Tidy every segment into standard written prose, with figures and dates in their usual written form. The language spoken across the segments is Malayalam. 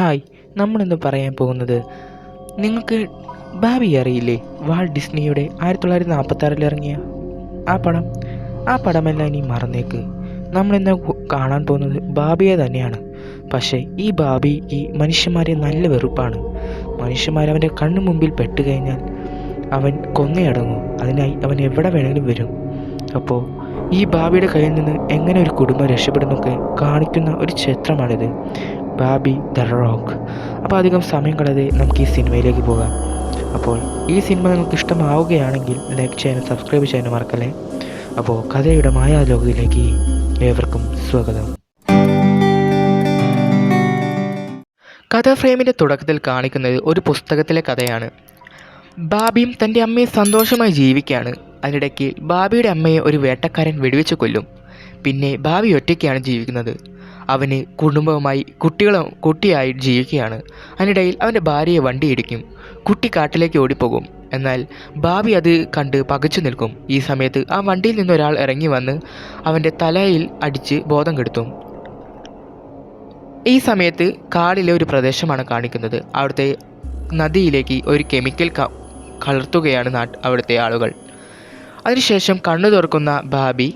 ഹായ്, നമ്മളിന്ന് പറയാൻ പോകുന്നത് നിങ്ങൾക്ക് ബാബി അറിയില്ലേ? വാൾട്ട് ഡിസ്നിയുടെ 1946 ഇറങ്ങിയ ആ പടമെല്ലാം ഇനി മറന്നേക്ക്. നമ്മളിന്ന് കാണാൻ പോകുന്നത് ബാബിയെ തന്നെയാണ്. പക്ഷേ ഈ ബാബിക്ക് മനുഷ്യന്മാരെ നല്ല വെറുപ്പാണ്. മനുഷ്യന്മാരവൻ്റെ കണ്ണു മുമ്പിൽ പെട്ടുകഴിഞ്ഞാൽ അവൻ കൊന്നയടങ്ങും. അതിനായി അവൻ എവിടെ വേണമെങ്കിലും വരും. അപ്പോൾ ഈ ബാബിയുടെ കയ്യിൽ നിന്ന് എങ്ങനെ ഒരു കുടുംബം രക്ഷപ്പെടുന്നൊക്കെ കാണിക്കുന്ന ഒരു ചിത്രമാണിത്, ബാബി ദ റോക്ക്. അപ്പോൾ അധികം സമയം കളയാതെ നമുക്ക് ഈ സിനിമയിലേക്ക് പോകാം. അപ്പോൾ ഈ സിനിമ നിങ്ങൾക്ക് ഇഷ്ടമാവുകയാണെങ്കിൽ ലൈക്ക് ചെയ്യാനും സബ്സ്ക്രൈബ് ചെയ്യാനും മറക്കല്ലേ. അപ്പോൾ കഥയുടെ മായാലോകത്തിലേക്ക് ഏവർക്കും സ്വാഗതം. കഥ ഫ്രെയിമിൻ്റെ തുടക്കത്തിൽ കാണിക്കുന്നത് ഒരു പുസ്തകത്തിലെ കഥയാണ്. ബാബിയും തൻ്റെ അമ്മയും സന്തോഷമായി ജീവിക്കുകയാണ്. അതിനിടയ്ക്ക് ബാബിയുടെ അമ്മയെ ഒരു വേട്ടക്കാരൻ വെടിവെച്ച് കൊല്ലും. പിന്നെ ബാബി ഒറ്റയ്ക്കാണ് ജീവിക്കുന്നത്. അവന് കുടുംബവുമായി കുട്ടിയായി ജീവിക്കുകയാണ്. അതിനിടയിൽ അവൻ്റെ ഭാര്യയെ വണ്ടി ഇടിക്കും. കുട്ടി കാട്ടിലേക്ക് ഓടിപ്പോകും. എന്നാൽ ബാബി അത് കണ്ട് പകച്ചു നിൽക്കും. ഈ സമയത്ത് ആ വണ്ടിയിൽ നിന്നൊരാൾ ഇറങ്ങി വന്ന് അവൻ്റെ തലയിൽ അടിച്ച് ബോധം കെടുത്തും. ഈ സമയത്ത് കാടിലെ ഒരു പ്രദേശമാണ് കാണിക്കുന്നത്. അവിടുത്തെ നദിയിലേക്ക് ഒരു കെമിക്കൽ കലർത്തുകയാണ് അവിടുത്തെ ആളുകൾ. അതിനുശേഷം കണ്ണു തുറക്കുന്ന ബാബി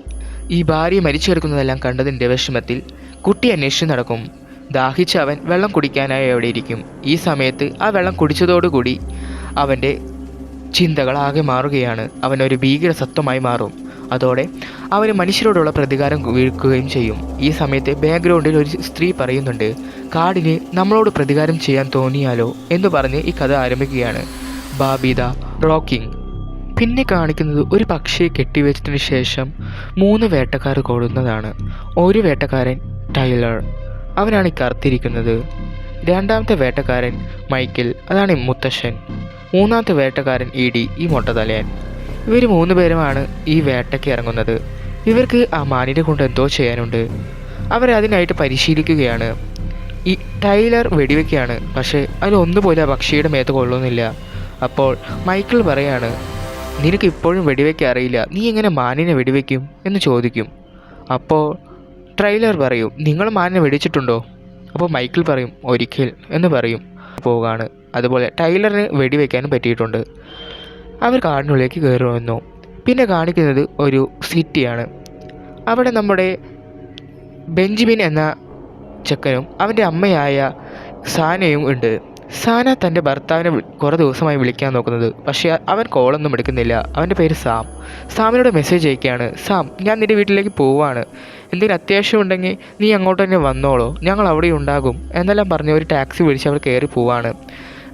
ഈ ഭാര്യ മരിച്ചു കിടക്കുന്നതെല്ലാം കണ്ടതിൻ്റെ വിഷമത്തിൽ കുട്ടി അന്വേഷിച്ച് നടക്കും. ദാഹിച്ച അവൻ വെള്ളം കുടിക്കാനായി അവിടെ ഇരിക്കും. ഈ സമയത്ത് ആ വെള്ളം കുടിച്ചതോടുകൂടി അവൻ്റെ ചിന്തകളാകെ മാറുകയാണ്. അവനൊരു ഭീകര സത്വമായി മാറും. അതോടെ അവന് മനുഷ്യരോടുള്ള പ്രതികാരം വീഴ്ക്കുകയും ചെയ്യും. ഈ സമയത്ത് ബാക്ക്ഗ്രൗണ്ടിൽ ഒരു സ്ത്രീ പറയുന്നുണ്ട്, കാടിന് നമ്മളോട് പ്രതികാരം ചെയ്യാൻ തോന്നിയാലോ എന്ന് പറഞ്ഞ് ഈ കഥ ആരംഭിക്കുകയാണ്. ബാബി ദ റോക്കിംഗ്. പിന്നെ കാണിക്കുന്നത് ഒരു പക്ഷിയെ കെട്ടിവെച്ചതിന് ശേഷം 3 വേട്ടക്കാർ കൊടുന്നതാണ്. ഒരു വേട്ടക്കാരൻ ടൈലർ, അവനാണ് ഈ കറുത്തിരിക്കുന്നത്. രണ്ടാമത്തെ വേട്ടക്കാരൻ മൈക്കിൾ, അതാണ് മുത്തശ്ശൻ. മൂന്നാമത്തെ വേട്ടക്കാരൻ ഇഡി, ഈ മൊട്ടതലയൻ. ഇവർ 3 പേരുമാണ് ഈ വേട്ടയ്ക്ക് ഇറങ്ങുന്നത്. ഇവർക്ക് ആ മാനിനെ കൊണ്ട് എന്തോ ചെയ്യാനുണ്ട്. അവരതിനായിട്ട് പരിശീലിക്കുകയാണ്. ഈ ടൈലർ വെടിവെക്കുകയാണ്. പക്ഷേ അതിലൊന്നുപോലെ ആ പക്ഷിയുടെ മേത്ത് കൊള്ളുന്നില്ല. അപ്പോൾ മൈക്കിൾ പറയാണ്, നിനക്ക് ഇപ്പോഴും വെടിവെക്കാൻ അറിയില്ല, നീ എങ്ങനെ മാനിനെ വെടിവെക്കും എന്ന് ചോദിക്കും. അപ്പോൾ ട്രെയിലർ പറയും, നിങ്ങൾ മാനിനെ വെടിച്ചിട്ടുണ്ടോ? അപ്പോൾ മൈക്കിൾ പറയും, ഒരിക്കൽ എന്ന് പറയും. പോവുകയാണ്. അതുപോലെ ടൈലറിന് വെടിവെക്കാനും പറ്റിയിട്ടുണ്ട്. അവർ കാടിനുള്ളിലേക്ക് കയറുമെന്നു. പിന്നെ കാണിക്കുന്നത് ഒരു സിറ്റിയാണ്. അവിടെ നമ്മുടെ ബെഞ്ചമിൻ എന്ന ചെക്കനും അവൻ്റെ അമ്മയായ സാനയും ഉണ്ട്. സാന തൻ്റെ ഭർത്താവിനെ കുറേ ദിവസമായി വിളിക്കാൻ നോക്കുന്നത്. പക്ഷേ അവൻ കോളൊന്നും എടുക്കുന്നില്ല. അവൻ്റെ പേര് സാമിനോട് മെസ്സേജ് അയക്കുകയാണ്, സാം, ഞാൻ നിൻ്റെ വീട്ടിലേക്ക് പോവുകയാണ്, എന്തെങ്കിലും അത്യാവശ്യം ഉണ്ടെങ്കിൽ നീ അങ്ങോട്ട് തന്നെ വന്നോളൂ, ഞങ്ങൾ അവിടെ ഉണ്ടാകും എന്നെല്ലാം പറഞ്ഞ് ഒരു ടാക്സി വിളിച്ച് അവർ കയറി പോവാണ്.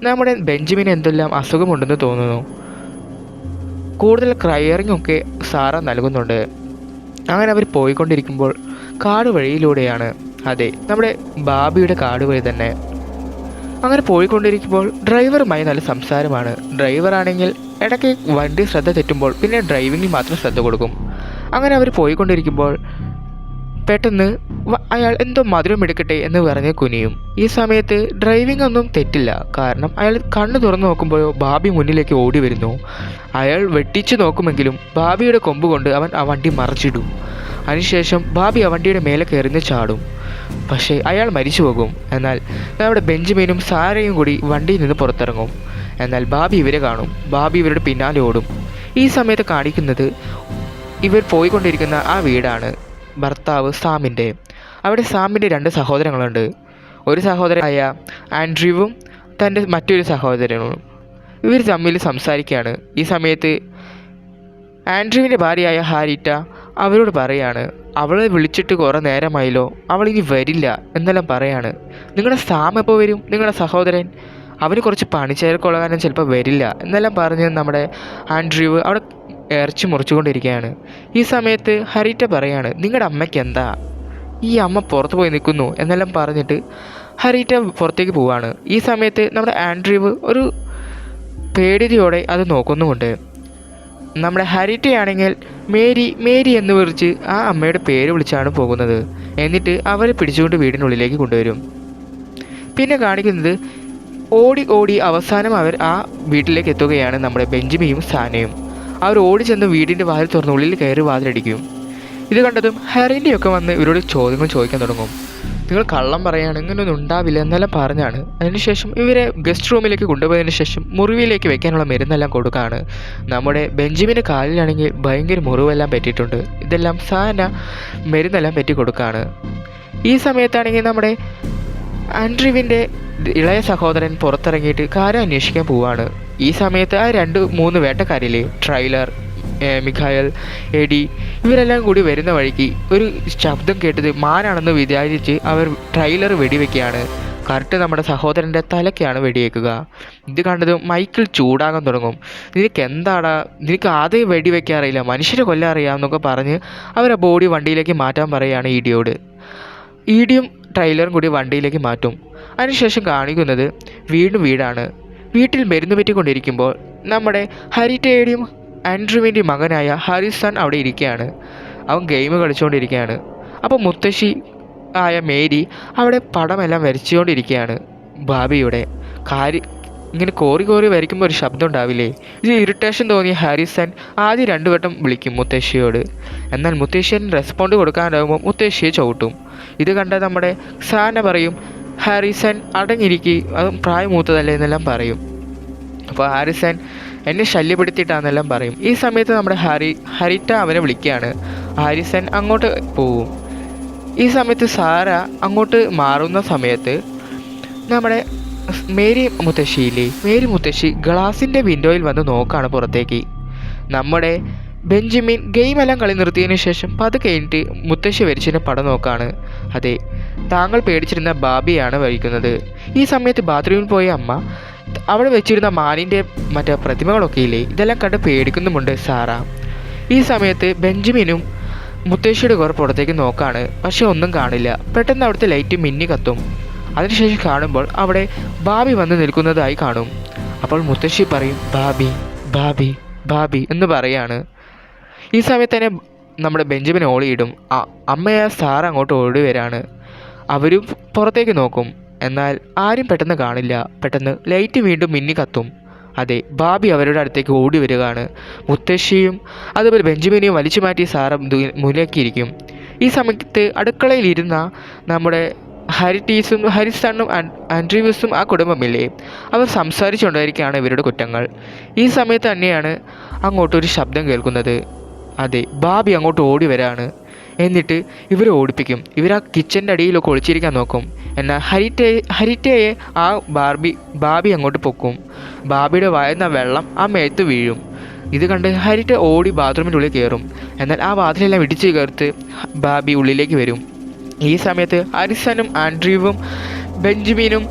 നമ്മുടെ ബെഞ്ചമിന് എന്തെല്ലാം അസുഖമുണ്ടെന്ന് തോന്നുന്നു. കൂടുതൽ ക്രയറിങ്ങൊക്കെ സാറ നൽകുന്നുണ്ട്. അങ്ങനെ അവർ പോയിക്കൊണ്ടിരിക്കുമ്പോൾ കാട് വഴിയിലൂടെയാണ്. അതെ, നമ്മുടെ ബാബിയുടെ കാട് വഴി തന്നെ. അങ്ങനെ പോയിക്കൊണ്ടിരിക്കുമ്പോൾ ഡ്രൈവറുമായി നല്ല സംസാരമാണ്. ഡ്രൈവറാണെങ്കിൽ ഇടയ്ക്ക് വണ്ടി ശ്രദ്ധ തെറ്റുമ്പോൾ പിന്നെ ഡ്രൈവിങ്ങിൽ മാത്രം ശ്രദ്ധ കൊടുക്കും. അങ്ങനെ അവർ പോയിക്കൊണ്ടിരിക്കുമ്പോൾ പെട്ടെന്ന് അയാൾ എന്തോ മധുരം എടുക്കട്ടെ എന്ന് പറഞ്ഞ് കുനിയും. ഈ സമയത്ത് ഡ്രൈവിംഗ് ഒന്നും തെറ്റില്ല. കാരണം അയാൾ കണ്ണ് തുറന്നു നോക്കുമ്പോഴോ ബാബി മുന്നിലേക്ക് ഓടി വരുന്നു. അയാൾ വെട്ടിച്ചു നോക്കുമെങ്കിലും ബാബിയുടെ കൊമ്പ് കൊണ്ട് അവൻ ആ വണ്ടി മറിച്ചിടും. അതിനുശേഷം ബാബി ആ വണ്ടിയുടെ മേലെ കയറിന്ന് ചാടും. പക്ഷേ അയാൾ മരിച്ചു പോകും. എന്നാൽ നമ്മുടെ ബെഞ്ചമിനും സാരയും കൂടി വണ്ടിയിൽ നിന്ന് പുറത്തിറങ്ങും. എന്നാൽ ബാബി ഇവരെ കാണും. ബാബി ഇവരുടെ പിന്നാലെ ഓടും. ഈ സമയത്ത് കാണിക്കുന്നത് ഇവർ പോയിക്കൊണ്ടിരിക്കുന്ന ആ വീടാണ് ഭർത്താവ് സാമിൻ്റെ. അവിടെ സാമിൻ്റെ 2 സഹോദരങ്ങളുണ്ട്. ഒരു സഹോദരനായ ആൻഡ്രൂവും തൻ്റെ മറ്റൊരു സഹോദരനും. ഇവർ തമ്മിൽ സംസാരിക്കുകയാണ്. ഈ സമയത്ത് ആൻഡ്രൂവിൻ്റെ ഭാര്യയായ ഹാരിറ്റ അവരോട് പറയാണ്, അവളെ വിളിച്ചിട്ട് കുറേ നേരമായല്ലോ, അവളിനി വരില്ല എന്നെല്ലാം പറയാണ്. നിങ്ങളുടെ സാം എപ്പോൾ വരും? നിങ്ങളുടെ സഹോദരൻ, അവന് കുറച്ച് പണിച്ചേർക്കൊള്ളാനും ചിലപ്പോൾ വരില്ല എന്നെല്ലാം പറഞ്ഞ് നമ്മുടെ ആൻഡ്രൂവ് അവിടെ ഇറച്ചി മുറിച്ചുകൊണ്ടിരിക്കുകയാണ്. ഈ സമയത്ത് ഹരിറ്റ പറയാണ്, നിങ്ങളുടെ അമ്മയ്ക്ക് എന്താ, ഈ അമ്മ പുറത്ത് പോയി നിൽക്കുന്നു എന്നെല്ലാം പറഞ്ഞിട്ട് ഹരിറ്റ പുറത്തേക്ക് പോവാണ്. ഈ സമയത്ത് നമ്മുടെ ആൻഡ്രൂവ് ഒരു പേടിയോടെ അത് നോക്കുന്നുമുണ്ട്. നമ്മുടെ ഹരിറ്റയാണെങ്കിൽ മേരി എന്ന് വിളിച്ച് ആ അമ്മയുടെ പേര് വിളിച്ചാണ് പോകുന്നത്. എന്നിട്ട് അവരെ പിടിച്ചുകൊണ്ട് വീടിനുള്ളിലേക്ക് കൊണ്ടുവരും. പിന്നെ കാണിക്കുന്നത് ഓടി അവസാനം അവർ ആ വീട്ടിലേക്ക് എത്തുകയാണ്. നമ്മുടെ ബെഞ്ചമിനും സാനയും അവർ ഓടി ചെന്ന് വീടിൻ്റെ വാതിൽ തുറന്ന് ഉള്ളിൽ കയറി വാതിലടിക്കും. ഇത് കണ്ടതും ഹാരിൻ്റെയൊക്കെ വന്ന് ഇവരോട് ചോദ്യങ്ങൾ ചോദിക്കാൻ തുടങ്ങും. നിങ്ങൾ കള്ളം പറയാണ്, ഇങ്ങനെയൊന്നും ഉണ്ടാവില്ല എന്നെല്ലാം പറഞ്ഞാണ്. അതിനുശേഷം ഇവരെ ഗസ്റ്റ് റൂമിലേക്ക് കൊണ്ടുപോയതിന് ശേഷം മുറിവിലേക്ക് വെക്കാനുള്ള മരുന്നെല്ലാം കൊടുക്കുകയാണ്. നമ്മുടെ ബെഞ്ചമിൻ്റെ കാലിലാണെങ്കിൽ ഭയങ്കര മുറിവെല്ലാം പറ്റിയിട്ടുണ്ട്. ഇതെല്ലാം സാന മരുന്നെല്ലാം പറ്റി കൊടുക്കുകയാണ്. ഈ സമയത്താണെങ്കിൽ നമ്മുടെ ആൻഡ്രൂവിൻ്റെ ഇളയ സഹോദരൻ പുറത്തിറങ്ങിയിട്ട് കാര്യം അന്വേഷിക്കാൻ പോവുകയാണ്. ഈ സമയത്ത് ആ 2-3 വേട്ടക്കാരില്ലേ, ട്രൈലർ, മിഖായൽ, എഡി, ഇവരെല്ലാം കൂടി വരുന്ന വഴിക്ക് ഒരു ശബ്ദം കേട്ടത് മാനാണെന്ന് വിചാരിച്ച് അവർ ട്രൈലർ വെടിവെക്കുകയാണ്. കറക്റ്റ് നമ്മുടെ സഹോദരൻ്റെ തലയ്ക്കാണ് വെടിവെക്കുക. ഇത് കണ്ടതും മൈക്കിൾ ചൂടാകാൻ തുടങ്ങും. നിനക്ക് എന്താടാ, നിനക്ക് ആദ്യം വെടിവെക്കാറില്ല, മനുഷ്യരെ കൊല്ലാറിയാമെന്നൊക്കെ പറഞ്ഞ് അവരെ ബോഡി വണ്ടിയിലേക്ക് മാറ്റാൻ പറയുകയാണ് ഈഡിയോട്. ഈഡിയും ട്രൈലറും കൂടി വണ്ടിയിലേക്ക് മാറ്റും. അതിനുശേഷം കാണിക്കുന്നത് വീണ്ടും വീടാണ്. വീട്ടിൽ മരുന്ന് പറ്റിക്കൊണ്ടിരിക്കുമ്പോൾ നമ്മുടെ ഹരിറ്റയുടെയും ആൻഡ്രൂവിൻ്റെയും മകനായ ഹാരിസൺ അവിടെ ഇരിക്കുകയാണ്. അവൻ ഗെയിം കളിച്ചുകൊണ്ടിരിക്കുകയാണ്. അപ്പോൾ മുത്തശ്ശി ആയ മേരി അവിടെ പടമെല്ലാം വരച്ചുകൊണ്ടിരിക്കുകയാണ്. ബാബിയുടെ ഇങ്ങനെ കോറി കോറി വരയ്ക്കുമ്പോൾ ഒരു ശബ്ദം ഉണ്ടാവില്ലേ, ഇത് ഇറിറ്റേഷൻ തോന്നിയ ഹാരിസൺ ആദ്യം 2 വട്ടം വിളിക്കും മുത്തശ്ശിയോട്. എന്നാൽ മുത്തശ്ശിയൻ റെസ്പോണ്ട് കൊടുക്കാനാകുമ്പോൾ മുത്തശ്ശിയെ ചവിട്ടും. ഇത് കണ്ട നമ്മുടെ സാന പറയും, ഹാരിസൺ അടങ്ങിയിരിക്കി, അതും പ്രായമൂത്തതല്ലേ എന്നെല്ലാം പറയും. അപ്പോൾ ഹാരിസൺ എന്നെ ശല്യപ്പെടുത്തിയിട്ടാണെന്നെല്ലാം പറയും. ഈ സമയത്ത് നമ്മുടെ ഹരിറ്റ അവനെ വിളിക്കുകയാണ്. ഹാരിസൺ അങ്ങോട്ട് പോവും. ഈ സമയത്ത് സാര അങ്ങോട്ട് മാറുന്ന സമയത്ത് നമ്മുടെ മേരി മുത്തശ്ശി ഗ്ലാസിൻ്റെ വിൻഡോയിൽ വന്ന് നോക്കുകയാണ് പുറത്തേക്ക്. നമ്മുടെ ബെഞ്ചമിൻ ഗെയിമെല്ലാം കളി നിർത്തിയതിനു ശേഷം കഴിഞ്ഞിട്ട് മുത്തശ്ശി വരച്ചതിന് പടം നോക്കുകയാണ്. അതെ, താങ്കൾ പേടിച്ചിരുന്ന ബാബിയാണ് വഹിക്കുന്നത്. ഈ സമയത്ത് ബാത്റൂമിൽ പോയ അമ്മ അവിടെ വെച്ചിരുന്ന മാനിൻ്റെ മറ്റേ പ്രതിമകളൊക്കെ ഇല്ലേ, ഇതെല്ലാം കണ്ട് പേടിക്കുന്നുമുണ്ട് സാറ. ഈ സമയത്ത് ബെഞ്ചമിനും മുത്തശ്ശിയുടെ കുറെ പുറത്തേക്ക് നോക്കാണ്. പക്ഷെ ഒന്നും കാണില്ല. പെട്ടെന്ന് അവിടുത്തെ ലൈറ്റ് മിന്നി കത്തും. അതിനുശേഷം കാണുമ്പോൾ അവിടെ ബാബി വന്ന് നിൽക്കുന്നതായി കാണും. അപ്പോൾ മുത്തശ്ശി പറയും, ബാബി ബാബി ബാബി എന്ന് പറയാണ്. ഈ സമയത്ത് തന്നെ നമ്മുടെ ബെഞ്ചമിൻ ഓളിയിടും. അമ്മയെ സാർ അങ്ങോട്ട് ഓടി വരാണ്. അവരും പുറത്തേക്ക് നോക്കും. എന്നാൽ ആരും പെട്ടെന്ന് കാണില്ല. പെട്ടെന്ന് ലൈറ്റ് വീണ്ടും മിന്നി കത്തും. അതെ, ബാബി അവരുടെ അടുത്തേക്ക് ഓടി വരികയാണ്. മുത്തശ്ശിയും അതുപോലെ ബെഞ്ചമിനെയും വലിച്ചു മാറ്റി സാറും മുലക്കിയിരിക്കും. ഈ സമയത്ത് അടുക്കളയിലിരുന്ന നമ്മുടെ ഹരിസണ്ണും ആൻഡ്രൂസും ആ കുടുംബമില്ലേ, അവർ സംസാരിച്ചുകൊണ്ടായിരിക്കുകയാണ് ഇവരുടെ കുറ്റങ്ങൾ. ഈ സമയത്ത് തന്നെയാണ് അങ്ങോട്ടൊരു ശബ്ദം കേൾക്കുന്നത്. അതെ, ബാബി അങ്ങോട്ട് ഓടി വരാണ്. എന്നിട്ട് ഇവരെ ഓടിപ്പിക്കും. ഇവർ ആ കിച്ചൻ്റെ അടിയിലൊക്കെ ഒളിച്ചിരിക്കാൻ നോക്കും. എന്നാൽ ഹരിറ്റയെ ആ ബാബി അങ്ങോട്ട് പൊക്കും. ബാബിയുടെ വായുന്ന വെള്ളം ആ മേത്ത് വീഴും. ഇത് കണ്ട് ഹരിറ്റ ഓടി ബാത്റൂമിൻ്റെ ഉള്ളിൽ കയറും. എന്നാൽ ആ വാതിലെല്ലാം ഇടിച്ച് ചേർത്ത് ബാബി ഉള്ളിലേക്ക് വരും. ഈ സമയത്ത് ഹരിസനും ആൻഡ്രൂവും ബെഞ്ചമിനും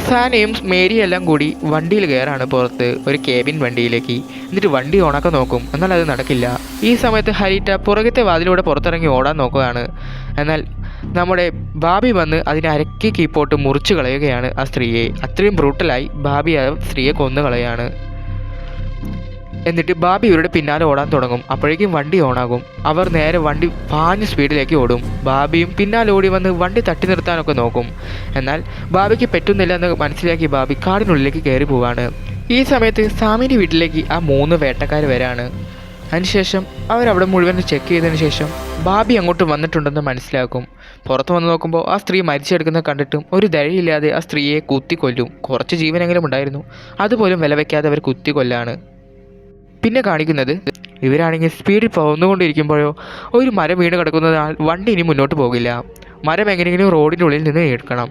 സാനയും മേരിയെല്ലാം കൂടി വണ്ടിയിൽ കയറാണ് പുറത്ത്, ഒരു കേബിൻ വണ്ടിയിലേക്ക്. എന്നിട്ട് വണ്ടി ഓണാക്കാൻ നോക്കും. എന്നാൽ അത് നടക്കില്ല. ഈ സമയത്ത് ഹരിറ്റ പുറകത്തെ വാതിലൂടെ പുറത്തിറങ്ങി ഓടാൻ നോക്കുകയാണ്. എന്നാൽ നമ്മുടെ ബാബി വന്ന് അതിനെ അരക്കി കീപ്പോട്ട് മുറിച്ച് കളയുകയാണ് ആ സ്ത്രീയെ. അത്രയും ബ്രൂട്ടലായി ബാബി ആ സ്ത്രീയെ കൊന്നു കളയാണ്. എന്നിട്ട് ബാബി ഇവരുടെ പിന്നാലെ ഓടാൻ തുടങ്ങും. അപ്പോഴേക്കും വണ്ടി ഓണാകും. അവർ നേരെ വണ്ടി പാഞ്ഞ് സ്പീഡിലേക്ക് ഓടും. ബാബിയും പിന്നാലെ ഓടി വന്ന് വണ്ടി തട്ടി നിർത്താനൊക്കെ നോക്കും. എന്നാൽ ബാബിക്ക് പറ്റുന്നില്ല എന്ന് മനസ്സിലാക്കി ബാബി കാടിനുള്ളിലേക്ക് കയറി പോവാണ്. ഈ സമയത്ത് സാമിൻ്റെ വീട്ടിലേക്ക് ആ 3 വേട്ടക്കാർ വരാണ്. അതിനുശേഷം അവരവിടെ മുഴുവൻ ചെക്ക് ചെയ്തതിന് ശേഷം ബാബി അങ്ങോട്ട് വന്നിട്ടുണ്ടെന്ന് മനസ്സിലാക്കും. പുറത്ത് വന്ന് നോക്കുമ്പോൾ ആ സ്ത്രീ മരിച്ചെടുക്കുന്നത് കണ്ടിട്ടും ഒരു ദയയില്ലാതെ ആ സ്ത്രീയെ കുത്തിക്കൊല്ലും. കുറച്ച് ജീവനെങ്കിലും ഉണ്ടായിരുന്നു, അതുപോലും വില വയ്ക്കാതെ അവർ കുത്തിക്കൊല്ലാണ്. പിന്നെ കാണിക്കുന്നത് ഇവരാണെങ്കിൽ സ്പീഡിൽ പോന്നുകൊണ്ടിരിക്കുമ്പോഴോ ഒരു മരം വീണ് കിടക്കുന്നതിനാൽ വണ്ടി ഇനി മുന്നോട്ട് പോകില്ല. മരം എങ്ങനെയെങ്കിലും റോഡിൻ്റെ ഉള്ളിൽ നിന്ന് എടുക്കണം.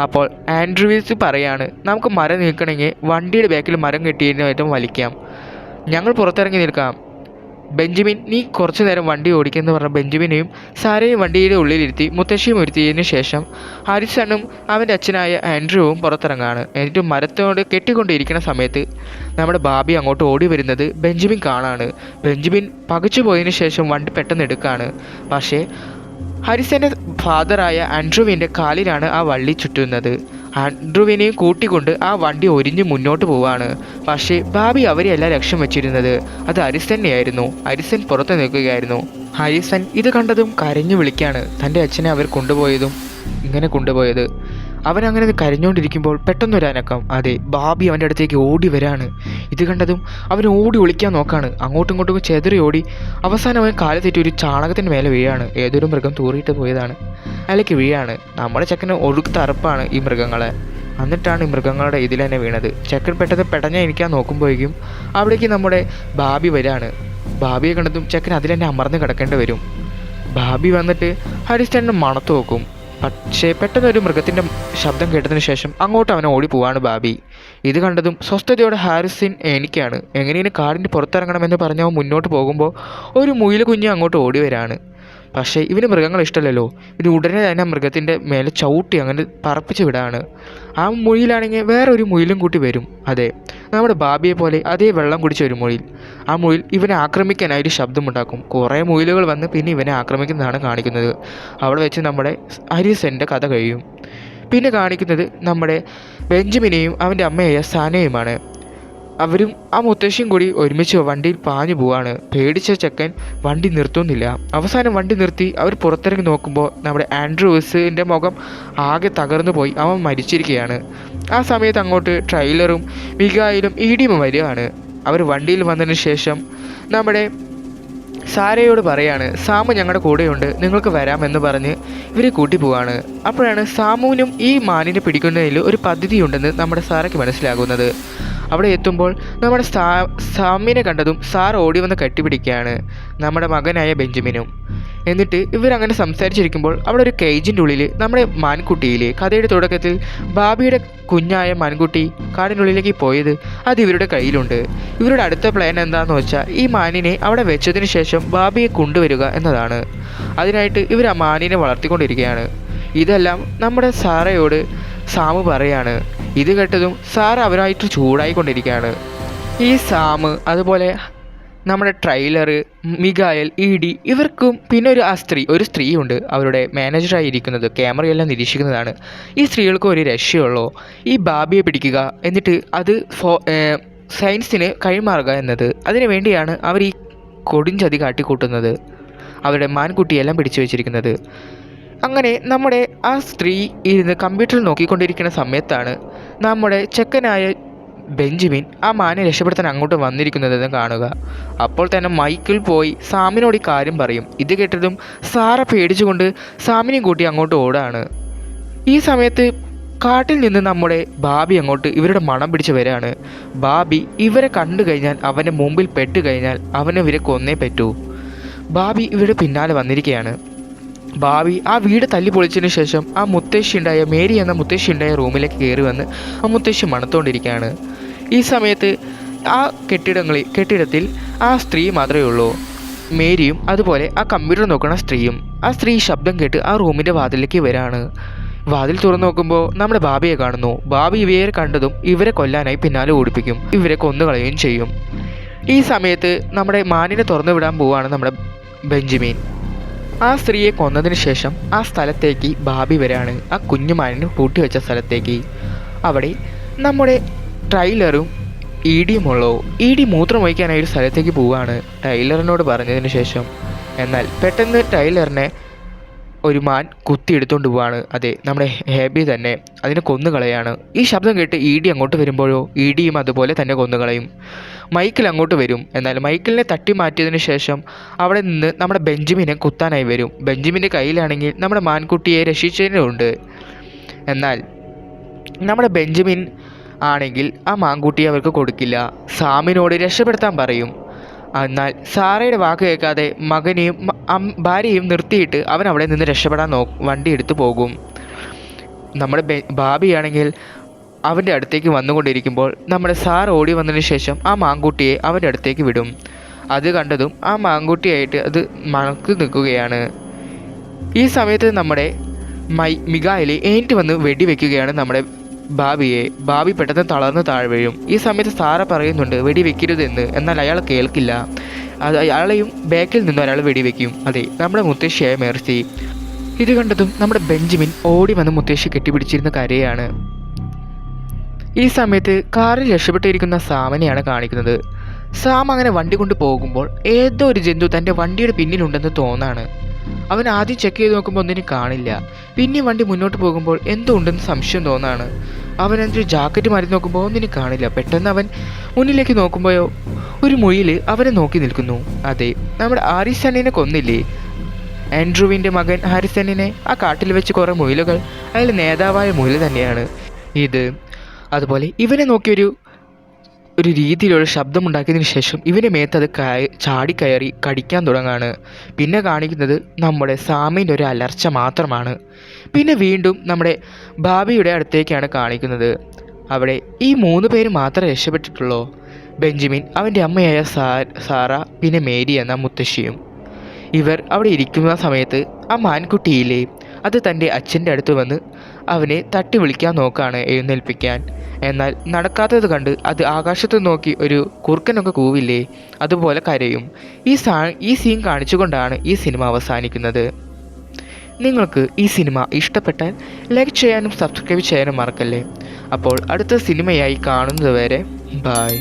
അപ്പോൾ ആൻഡ്രൂസ് പറയാണ്, നമുക്ക് മരം നീക്കണമെങ്കിൽ വണ്ടിയുടെ ബാക്കിൽ മരം കെട്ടിയതിനായിട്ടും വലിക്കാം, ഞങ്ങൾ പുറത്തിറങ്ങി നിൽക്കാം. ബെഞ്ചമിൻ, നീ കുറച്ചു നേരം വണ്ടി ഓടിക്കുമെന്ന് പറഞ്ഞ ബെഞ്ചമിനെയും സാരയും വണ്ടിയുടെ ഉള്ളിലിരുത്തി മുത്തശ്ശിയും ഇരുത്തിയതിനു ശേഷം ഹാരിസണ്ണും അവൻ്റെ അച്ഛനായ ആൻഡ്രൂവും പുറത്തിറങ്ങാണ്. എന്നിട്ട് മരത്തോട് കെട്ടിക്കൊണ്ടിരിക്കുന്ന സമയത്ത് നമ്മുടെ ബാബി അങ്ങോട്ട് ഓടി വരുന്നത് ബെഞ്ചമിൻ കാണാണ്. ബെഞ്ചമിൻ പകച്ചു പോയതിനു ശേഷം വണ്ടി പെട്ടെന്ന് എടുക്കുകയാണ്. പക്ഷേ ഹാരിസൻ്റെ ഫാദറായ ആൻഡ്രൂവിൻ്റെ കാലിലാണ് ആ വള്ളി ചുറ്റുന്നത്. ആൻഡ്രൂവിനെയും കൂട്ടിക്കൊണ്ട് ആ വണ്ടി ഒരിഞ്ഞ് മുന്നോട്ട് പോവാണ്. പക്ഷേ ബാബി അവരെയെല്ലാം ലക്ഷ്യം വെച്ചിരുന്നത് അത് ഹാരിസനെയായിരുന്നു. ഹാരിസൺ പുറത്ത് നിൽക്കുകയായിരുന്നു. ഹാരിസൺ ഇത് കണ്ടതും കരഞ്ഞു വിളിക്കുകയാണ് തൻ്റെ അച്ഛനെ അവർ കൊണ്ടുപോയത്. അവൻ അങ്ങനെ കരഞ്ഞുകൊണ്ടിരിക്കുമ്പോൾ പെട്ടെന്നൊരു അനക്കം. അതെ, ബാബി അവൻ്റെ അടുത്തേക്ക് ഓടി വരാണ്. ഇത് കണ്ടതും അവൻ ഓടി ഒളിക്കാൻ നോക്കാണ്. അങ്ങോട്ടും ഇങ്ങോട്ടും ചെതറി ഓടി അവസാനം അവൻ കാല് തെറ്റി ഒരു ചാണകത്തിന് മേലെ വീഴാണ്. ഏതൊരു മൃഗം തൂറിയിട്ട് പോയതാണ്, അതിലേക്ക് വീഴാണ്. നമ്മുടെ ചെക്കന് ഒഴുക്ക് തറപ്പാണ് ഈ മൃഗങ്ങളെ. എന്നിട്ടാണ് ഈ മൃഗങ്ങളുടെ ഇതിൽ തന്നെ വീണത്. ചെക്കൻ പെട്ടെന്ന് പെടഞ്ഞിരിക്കാൻ നോക്കുമ്പോഴേക്കും അവിടേക്ക് നമ്മുടെ ബാബി വരാണ്. ബാബിയെ കണ്ടതും ചെക്കൻ അതിൽ തന്നെ അമർന്ന് കിടക്കേണ്ടി വരും. ബാബി വന്നിട്ട് ഹരിസ്റ്റേനെ മണത്ത് നോക്കും. പക്ഷേ പെട്ടെന്ന് ഒരു മൃഗത്തിൻ്റെ ശബ്ദം കേട്ടതിന് ശേഷം അങ്ങോട്ട് അവനെ ഓടി പോവാണ് ബാബി. ഇത് കണ്ടതും സ്വസ്ഥതയോടെ ഹാരിസിൻ എനിക്കാണ്. എങ്ങനെയും കാടിൻ്റെ പുറത്തിറങ്ങണമെന്ന് പറഞ്ഞ് അവൻ മുന്നോട്ട് പോകുമ്പോൾ ഒരു മുയൽ കുഞ്ഞ് അങ്ങോട്ട് ഓടി വരാണ്. പക്ഷേ ഇവന് മൃഗങ്ങൾ ഇഷ്ടമല്ലല്ലോ. ഇത് ഉടനെ തന്നെ മൃഗത്തിൻ്റെ മേലെ ചവിട്ടി അങ്ങനെ പറപ്പിച്ച് വിടാണ്. ആ മുയിലാണെങ്കിൽ വേറെ ഒരു മുയിലും കൂട്ടി വരും. അതെ, നമ്മുടെ ബാബിയെ പോലെ അതേ വെള്ളം കുടിച്ച ഒരു മുയിൽ. ആ മുയിൽ ഇവനെ ആക്രമിക്കാനായിട്ട് ശബ്ദമുണ്ടാക്കും. കുറേ മുയിലുകൾ വന്ന് പിന്നെ ഇവനെ ആക്രമിക്കുന്നതാണ് കാണിക്കുന്നത്. അവിടെ വെച്ച് നമ്മുടെ ഹരിസൻ്റെ കഥ കഴിയും. പിന്നെ കാണിക്കുന്നത് നമ്മുടെ ബെഞ്ചമിനെയും അവൻ്റെ അമ്മയായ സാനയുമാണ്. അവരും ആ മുത്തശ്ശിയും കൂടി ഒരുമിച്ച് വണ്ടിയിൽ പാഞ്ഞു പോവാണ്. പേടിച്ച ചെക്കൻ വണ്ടി നിർത്തുന്നില്ല. അവസാനം വണ്ടി നിർത്തി അവർ പുറത്തിറങ്ങി നോക്കുമ്പോൾ നമ്മുടെ ആൻഡ്രൂസിൻ്റെ മുഖം ആകെ തകർന്നു പോയി. അവൻ മരിച്ചിരിക്കുകയാണ്. ആ സമയത്ത് അങ്ങോട്ട് ട്രെയിലറും മികായിലും ഇടിയും വരികയാണ്. അവർ വണ്ടിയിൽ വന്നതിന് ശേഷം നമ്മുടെ സാരയോട് പറയാണ്, സാമു ഞങ്ങളുടെ കൂടെയുണ്ട്, നിങ്ങൾക്ക് വരാമെന്ന് പറഞ്ഞ് ഇവരെ കൂട്ടി പോവാണ്. അപ്പോഴാണ് സാമുവിനും ഈ മാനിനെ പിടിക്കുന്നതിൽ ഒരു പദ്ധതിയുണ്ടെന്ന് നമ്മുടെ സാറയ്ക്ക് മനസ്സിലാകുന്നത്. അവിടെ എത്തുമ്പോൾ നമ്മുടെ സാമിനെ കണ്ടതും സാർ ഓടി വന്ന് കെട്ടിപ്പിടിക്കുകയാണ്, നമ്മുടെ മകനായ ബെഞ്ചമിനും. എന്നിട്ട് ഇവരങ്ങനെ സംസാരിച്ചിരിക്കുമ്പോൾ അവിടെ ഒരു കേജിൻ്റെ ഉള്ളിൽ നമ്മുടെ മാൻകുട്ടിയിലെ കഥയുടെ തുടക്കത്തിൽ ബാബിയുടെ കുഞ്ഞായ മാൻകുട്ടി കാടിനുള്ളിലേക്ക് പോയത് അത് ഇവരുടെ കയ്യിലുണ്ട്. ഇവരുടെ അടുത്ത പ്ലാൻ എന്താണെന്ന് വെച്ചാൽ ഈ മാനിനെ അവിടെ വെച്ചതിന് ശേഷം ബാബിയെ കൊണ്ടുവരിക എന്നതാണ്. അതിനായിട്ട് ഇവർ ആ മാനിനെ വളർത്തിക്കൊണ്ടിരിക്കുകയാണ്. ഇതെല്ലാം നമ്മുടെ സാറയോട് സാമു പറയാണ്. ഇത് കേട്ടതും സാർ അവരായിട്ട് ചൂടായിക്കൊണ്ടിരിക്കുകയാണ്. ഈ സാമ് അതുപോലെ നമ്മുടെ ട്രെയിലർ, മികായൽ, ഇഡി ഇവർക്കും പിന്നെ ഒരു സ്ത്രീയുണ്ട് അവരുടെ മാനേജറായിരിക്കുന്നത്, ക്യാമറയെല്ലാം നിരീക്ഷിക്കുന്നതാണ്. ഈ സ്ത്രീകൾക്ക് ഒരു രക്ഷയുള്ളൂ, ഈ ബാബിയെ പിടിക്കുക എന്നിട്ട് അത് സയൻസിന് കൈമാറുക എന്നത്. അതിനു വേണ്ടിയാണ് അവർ ഈ കൊടുംചതി കാട്ടിക്കൂട്ടുന്നത്, അവരുടെ മാൻകുട്ടിയെല്ലാം പിടിച്ചു വച്ചിരിക്കുന്നത്. അങ്ങനെ നമ്മുടെ ആ സ്ത്രീ ഇരുന്ന് കമ്പ്യൂട്ടറിൽ നോക്കിക്കൊണ്ടിരിക്കുന്ന സമയത്താണ് നമ്മുടെ ചെക്കനായ ബെഞ്ചമിൻ ആ മാനെ രക്ഷപ്പെടുത്താൻ അങ്ങോട്ട് വന്നിരിക്കുന്നതെന്ന് കാണുക. അപ്പോൾ തന്നെ മൈക്കിൾ പോയി സാമിനോട് ഈ കാര്യം പറയും. ഇത് കേട്ടതും സാറ പേടിച്ചുകൊണ്ട് സാമിനെയും കൂട്ടി അങ്ങോട്ട് ഓടാണ്. ഈ സമയത്ത് കാട്ടിൽ നിന്ന് നമ്മുടെ ബാബി അങ്ങോട്ട് ഇവരുടെ മണം പിടിച്ച് വരികയാണ്. ബാബി ഇവരെ കണ്ടു കഴിഞ്ഞാൽ അവൻ്റെ മുമ്പിൽ പെട്ട് കഴിഞ്ഞാൽ അവനെ ഇവരെ കൊന്നേ പറ്റൂ. ബാബി ഇവരുടെ പിന്നാലെ വന്നിരിക്കുകയാണ്. ബാബി ആ വീട് തല്ലി പൊളിച്ചതിന് ശേഷം ആ മേരി എന്ന മുത്തശ്ശി ഉണ്ടായ റൂമിലേക്ക് കയറി വന്ന് ആ മുത്തശ്ശി മണത്തുകൊണ്ടിരിക്കുകയാണ്. ഈ സമയത്ത് ആ കെട്ടിടത്തിൽ ആ സ്ത്രീ മാത്രമേ ഉള്ളൂ, മേരിയും അതുപോലെ ആ കമ്പ്യൂട്ടർ നോക്കുന്ന സ്ത്രീയും. ആ സ്ത്രീ ശബ്ദം കേട്ട് ആ റൂമിൻ്റെ വാതിലേക്ക് വരാണ്. വാതിൽ തുറന്നു നോക്കുമ്പോൾ നമ്മുടെ ബാബിയെ കാണുന്നു. ബാബി ഇവരെ കണ്ടതും ഇവരെ കൊല്ലാനായി പിന്നാലെ ഓടിപ്പിക്കും, ഇവരെ കൊന്നുകളയുകയും ചെയ്യും. ഈ സമയത്ത് നമ്മുടെ മാനിനെ തുറന്നു വിടാൻ പോവുകയാണ് നമ്മുടെ ബെഞ്ചമിൻ. ആ സ്ത്രീയെ കൊന്നതിന് ശേഷം ആ സ്ഥലത്തേക്ക് ബാബി വരാണ്, ആ കുഞ്ഞുമാനിനെ പൂട്ടിവെച്ച സ്ഥലത്തേക്ക്. അവിടെ നമ്മുടെ ട്രെയിലറും ഇഡിയുമുള്ളൂ. ഇഡി മൂത്രം വഹിക്കാനായി ഒരു സ്ഥലത്തേക്ക് പോവുകയാണ് ടൈലറിനോട് പറഞ്ഞതിന് ശേഷം. എന്നാൽ പെട്ടെന്ന് ടൈലറിനെ ഒരു മാൻ കുത്തിയെടുത്തുകൊണ്ട് പോവാണ്. അതെ, നമ്മുടെ ഹേബി തന്നെ അതിനെ കൊന്നുകളയാണ്. ഈ ശബ്ദം കേട്ട് ഇഡി അങ്ങോട്ട് വരുമ്പോഴോ ഇഡിയും അതുപോലെ തന്നെ കൊന്നുകളയും. മൈക്കിൾ അങ്ങോട്ട് വരും. എന്നാൽ മൈക്കിളിനെ തട്ടി മാറ്റിയതിന് ശേഷം അവിടെ നിന്ന് നമ്മുടെ ബെഞ്ചമിനെ കുത്താനായി വരും. ബെഞ്ചമിൻ്റെ കയ്യിലാണെങ്കിൽ നമ്മുടെ മാൻകുട്ടിയെ രക്ഷിച്ചതിനുണ്ട്. എന്നാൽ നമ്മുടെ ബെഞ്ചമിൻ ആണെങ്കിൽ ആ മാൻകുട്ടിയെ അവർക്ക് കൊടുക്കില്ല, സാമിനോട് രക്ഷപ്പെടുത്താൻ പറയും. എന്നാൽ സാറയുടെ വാക്ക് കേൾക്കാതെ മകനെയും ഭാര്യയും നിർത്തിയിട്ട് അവൻ അവിടെ നിന്ന് രക്ഷപ്പെടാൻ വണ്ടി എടുത്തു പോകും. നമ്മുടെ ബാബിയാണെങ്കിൽ അവൻ്റെ അടുത്തേക്ക് വന്നുകൊണ്ടിരിക്കുമ്പോൾ നമ്മുടെ സാർ ഓടി വന്നതിന് ശേഷം ആ മാൻകുട്ടിയെ അവൻ്റെ അടുത്തേക്ക് വിടും. അത് കണ്ടതും ആ മാൻകുട്ടിയായിട്ട് അത് മണക്ക് നിൽക്കുകയാണ്. ഈ സമയത്ത് നമ്മുടെ മികായൽ എണീറ്റ് വന്ന് വെടിവെക്കുകയാണ് നമ്മുടെ ബാബിയെ. ബാബി പെട്ടെന്ന് തളർന്ന് താഴെ വീഴും. ഈ സമയത്ത് സാറ പറയുന്നുണ്ട് വെടിവെക്കരുതെന്ന്. എന്നാൽ അയാൾ കേൾക്കില്ല. അയാളെയും ബാക്കിൽ നിന്ന് ഒരാൾ വെടിവെക്കും. അതെ, നമ്മുടെ മുത്തശ്ശിയായ മേർസി. ഇത് കണ്ടതും നമ്മുടെ ബെഞ്ചമിൻ ഓടി വന്ന് മുത്തശ്ശി കെട്ടിപ്പിടിച്ചിരുന്ന കരയാണ്. ഈ സമയത്ത് കാറിൽ രക്ഷപ്പെട്ടിരിക്കുന്ന സാമനെയാണ് കാണിക്കുന്നത്. സാം അങ്ങനെ വണ്ടി കൊണ്ട് പോകുമ്പോൾ ഏതോ ഒരു ജന്തു തൻ്റെ വണ്ടിയുടെ പിന്നിലുണ്ടെന്ന് തോന്നാണ്. അവൻ ആദ്യം ചെക്ക് ചെയ്ത് നോക്കുമ്പോൾ ഒന്നിനും കാണില്ല. പിന്നെ വണ്ടി മുന്നോട്ട് പോകുമ്പോൾ എന്തോ ഉണ്ടെന്ന് സംശയം തോന്നാണ്. അവൻ അതിൻ്റെ ജാക്കറ്റ് മാറി നോക്കുമ്പോൾ ഒന്നിനും കാണില്ല. പെട്ടെന്ന് അവൻ മുന്നിലേക്ക് നോക്കുമ്പോഴോ ഒരു മുയിൽ അവനെ നോക്കി നിൽക്കുന്നു. അതെ, നമ്മുടെ ഹാരിസ് അണ്ണനെ കൊന്നില്ലേ ആൻഡ്രൂവിൻ്റെ മകൻ ഹാരിസ് അണ്ണനെ, ആ കാട്ടിൽ വെച്ച് കുറേ മുയലുകൾ, അതിൽ നേതാവായ മുയൽ തന്നെയാണ് ഇത്. അതുപോലെ ഇവനെ നോക്കിയൊരു രീതിയിലുള്ള ശബ്ദമുണ്ടാക്കിയതിന് ശേഷം ഇവൻ്റെ മേത്ത് അത് ചാടിക്കയറി കടിക്കാൻ തുടങ്ങാണ്. പിന്നെ കാണിക്കുന്നത് നമ്മുടെ സാമിൻ്റെ ഒരു അലർച്ച മാത്രമാണ്. പിന്നെ വീണ്ടും നമ്മുടെ ഭാബിയുടെ അടുത്തേക്കാണ് കാണിക്കുന്നത്. അവിടെ ഈ 3 പേര് മാത്രമേ രക്ഷപ്പെട്ടിട്ടുള്ളൂ. ബെഞ്ചമിൻ, അവൻ്റെ അമ്മയായ സാറ, പിന്നെ മേരി എന്ന മുത്തശ്ശിയും. ഇവർ അവിടെ ഇരിക്കുന്ന സമയത്ത് ആ മാൻകുട്ടിയില്ലേ, അത് തൻ്റെ അച്ഛൻ്റെ അടുത്ത് വന്ന് അവനെ തട്ടി വിളിക്കാൻ നോക്കുകയാണ് എഴുന്നേൽപ്പിക്കാൻ. എന്നാൽ നടക്കാത്തത് കണ്ട് അത് ആകാശത്ത് നോക്കി ഒരു കുറുക്കനൊക്കെ കൂവില്ലേ, അതുപോലെ കരയും. ഈ സീൻ കാണിച്ചുകൊണ്ടാണ് ഈ സിനിമ അവസാനിക്കുന്നത്. നിങ്ങൾക്ക് ഈ സിനിമ ഇഷ്ടപ്പെട്ടാൽ ലൈക്ക് ചെയ്യാനും സബ്സ്ക്രൈബ് ചെയ്യാനും മറക്കല്ലേ. അപ്പോൾ അടുത്ത സിനിമയായി കാണുന്നത് വരെ ബൈ.